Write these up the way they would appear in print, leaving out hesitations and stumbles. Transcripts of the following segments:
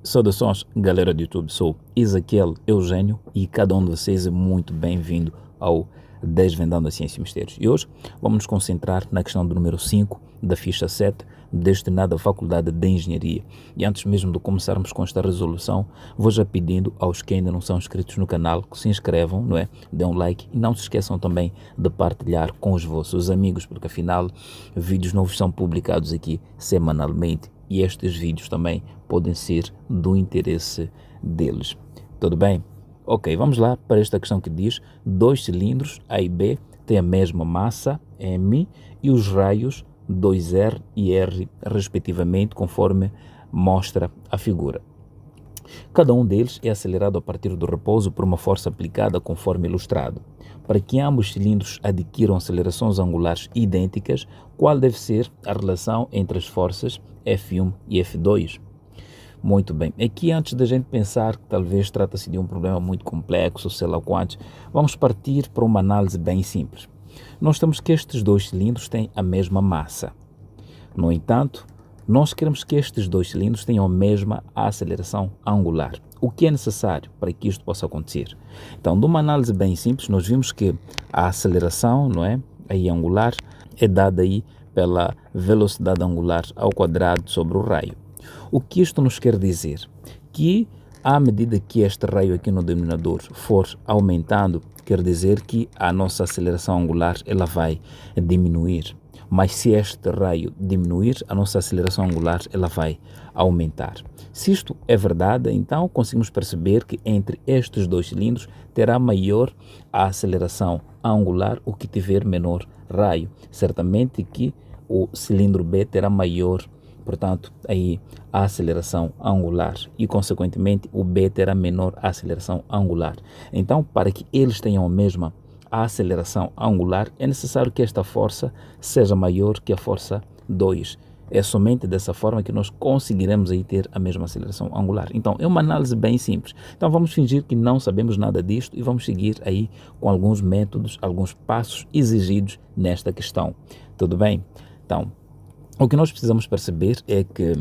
Saudações, galera do YouTube. Sou Ezequiel Eugênio e cada um de vocês é muito bem-vindo ao Desvendando a Ciência e Mistérios. E hoje vamos nos concentrar na questão do número 5 da ficha 7, destinada à Faculdade de Engenharia. E antes mesmo de começarmos com esta resolução, vou já pedindo aos que ainda não são inscritos no canal que se inscrevam, não é? Dêem um like e não se esqueçam também de partilhar com os vossos amigos, porque afinal vídeos novos são publicados aqui semanalmente e estes vídeos também podem ser do interesse deles. Tudo bem? Ok, vamos lá para esta questão que diz: dois cilindros A e B têm a mesma massa, M, e os raios 2R e R, respectivamente, conforme mostra a figura. Cada um deles é acelerado a partir do repouso por uma força aplicada conforme ilustrado. Para que ambos cilindros adquiram acelerações angulares idênticas, qual deve ser a relação entre as forças F1 e F2? Muito bem, aqui antes da gente pensar que talvez trata-se de um problema muito complexo, sei lá quantos, vamos partir para uma análise bem simples. Nós temos que estes dois cilindros têm a mesma massa. No entanto, nós queremos que estes dois cilindros tenham a mesma aceleração angular. O que é necessário para que isto possa acontecer? Então, de uma análise bem simples, nós vimos que a aceleração, não é, aí angular, é dada aí pela velocidade angular ao quadrado sobre o raio. O que isto nos quer dizer? Que à medida que este raio aqui no denominador for aumentando, quer dizer que a nossa aceleração angular ela vai diminuir. Mas se este raio diminuir, a nossa aceleração angular ela vai aumentar. Se isto é verdade, então conseguimos perceber que entre estes dois cilindros terá maior a aceleração angular o que tiver menor raio. Certamente que o cilindro B terá maior, portanto, aí a aceleração angular e, consequentemente, o B terá menor aceleração angular. Então, para que eles tenham a mesma aceleração angular, é necessário que esta força seja maior que a força 2. É somente dessa forma que nós conseguiremos aí ter a mesma aceleração angular. Então, é uma análise bem simples. Então, vamos fingir que não sabemos nada disto e vamos seguir aí com alguns métodos, alguns passos exigidos nesta questão. Tudo bem? Então, o que nós precisamos perceber é que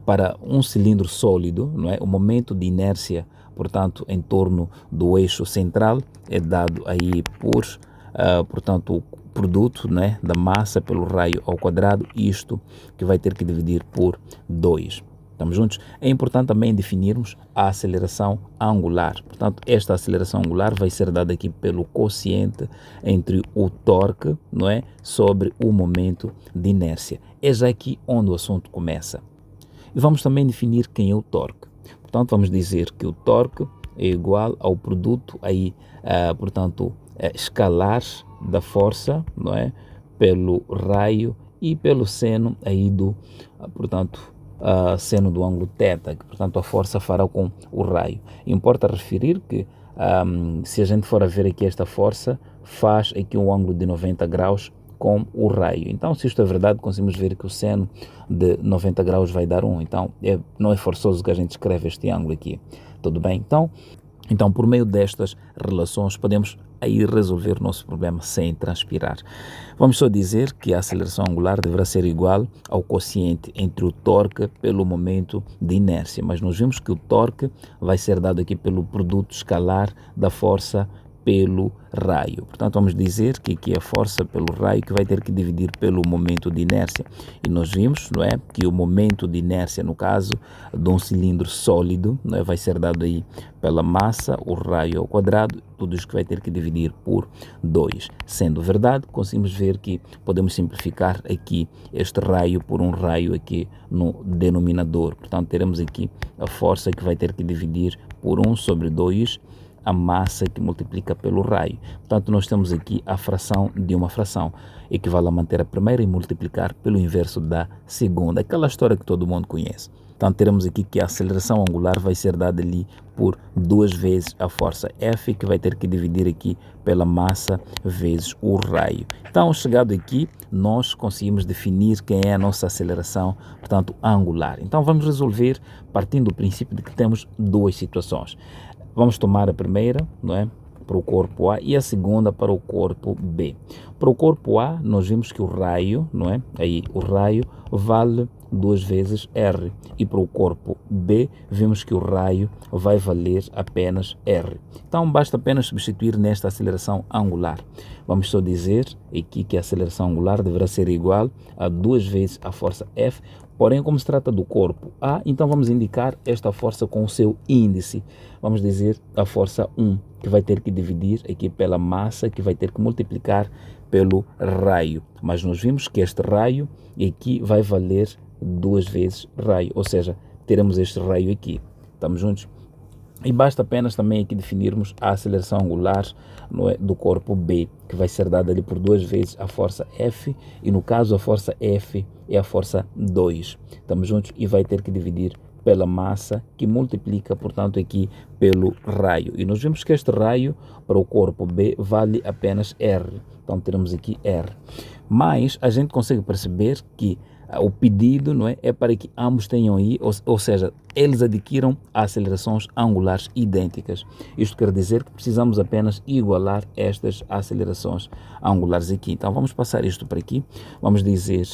para um cilindro sólido, não é, o momento de inércia, portanto, em torno do eixo central é dado aí por, portanto, o produto, não é, da massa pelo raio ao quadrado, isto que vai ter que dividir por 2. Estamos juntos? É importante também definirmos a aceleração angular. Portanto, esta aceleração angular vai ser dada aqui pelo quociente entre o torque, não é, sobre o momento de inércia. É já aqui onde o assunto começa. E vamos também definir quem é o torque. Portanto, vamos dizer que o torque é igual ao produto aí, portanto, escalar da força, não é, pelo raio e pelo seno aí do, portanto, seno do ângulo θ, que portanto a força fará com o raio. Importa referir que se a gente for a ver aqui esta força, faz aqui um ângulo de 90 graus com o raio. Então, se isto é verdade, conseguimos ver que o seno de 90 graus vai dar 1. Então, não é forçoso que a gente escreve este ângulo aqui. Tudo bem? Então, por meio destas relações, podemos aí resolver o nosso problema sem transpirar. Vamos só dizer que a aceleração angular deverá ser igual ao quociente entre o torque pelo momento de inércia, mas nós vimos que o torque vai ser dado aqui pelo produto escalar da força pelo raio. Portanto, vamos dizer que aqui é a força pelo raio que vai ter que dividir pelo momento de inércia. E nós vimos, não é, que o momento de inércia, no caso de um cilindro sólido, não é, vai ser dado aí pela massa, o raio ao quadrado, tudo isso que vai ter que dividir por 2. Sendo verdade, conseguimos ver que podemos simplificar aqui este raio por um raio aqui no denominador. Portanto, teremos aqui a força que vai ter que dividir por 1 sobre 2, a massa que multiplica pelo raio. Portanto, nós temos aqui a fração de uma fração. Equivale a manter a primeira e multiplicar pelo inverso da segunda. Aquela história que todo mundo conhece. Então, teremos aqui que a aceleração angular vai ser dada ali por 2 vezes a força F, que vai ter que dividir aqui pela massa vezes o raio. Então, chegado aqui, nós conseguimos definir quem é a nossa aceleração, portanto, angular. Então, vamos resolver partindo do princípio de que temos duas situações. Vamos tomar a primeira, não é, para o corpo A e a segunda para o corpo B. Para o corpo A, nós vimos que o raio, não é, aí o raio vale 2 vezes R. E para o corpo B, vemos que o raio vai valer apenas R. Então, basta apenas substituir nesta aceleração angular. Vamos só dizer aqui que a aceleração angular deverá ser igual a 2 vezes a força F. Porém, como se trata do corpo A, então vamos indicar esta força com o seu índice. Vamos dizer a força 1, que vai ter que dividir aqui pela massa, que vai ter que multiplicar pelo raio. Mas nós vimos que este raio aqui vai valer 2 vezes raio, ou seja, teremos este raio aqui. Estamos juntos? E basta apenas também aqui definirmos a aceleração angular do corpo B, que vai ser dada ali por 2 vezes a força F, e no caso a força F é a força 2. Estamos juntos? E vai ter que dividir pela massa, que multiplica, portanto, aqui pelo raio. E nós vemos que este raio para o corpo B vale apenas R. Então teremos aqui R. Mas a gente consegue perceber que o pedido, não é, é para que ambos tenham aí, ou seja, eles adquiram acelerações angulares idênticas. Isto quer dizer que precisamos apenas igualar estas acelerações angulares aqui. Então vamos passar isto para aqui. Vamos dizer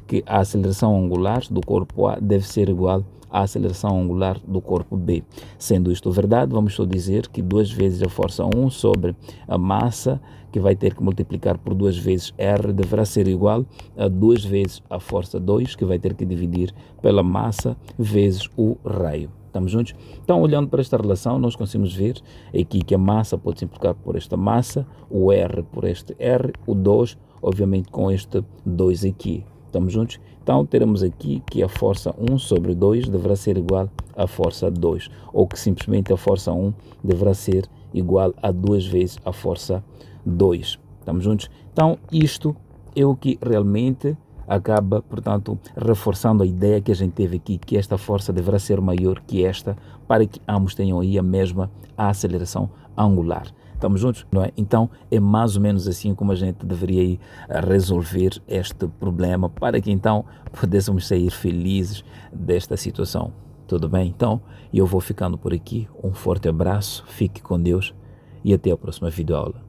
que a aceleração angular do corpo A deve ser igual à aceleração angular do corpo B. Sendo isto verdade, vamos só dizer que 2 vezes a força 1 sobre a massa, que vai ter que multiplicar por 2 vezes R, deverá ser igual a 2 vezes a força 2, que vai ter que dividir pela massa vezes o raio. Estamos juntos? Então, olhando para esta relação, nós conseguimos ver aqui que a massa pode se multiplicar por esta massa, o R por este R, o 2, obviamente, com este 2 aqui. Estamos juntos? Então, teremos aqui que a força 1 sobre 2 deverá ser igual à força 2, ou que simplesmente a força 1 deverá ser igual a 2 vezes a força 2. Estamos juntos? Então, isto é o que realmente acaba, portanto, reforçando a ideia que a gente teve aqui, que esta força deverá ser maior que esta, para que ambos tenham aí a mesma aceleração angular. Estamos juntos? Não é? Então, é mais ou menos assim como a gente deveria ir resolver este problema, para que então pudéssemos sair felizes desta situação. Tudo bem? Então, eu vou ficando por aqui. Um forte abraço, fique com Deus e até a próxima videoaula.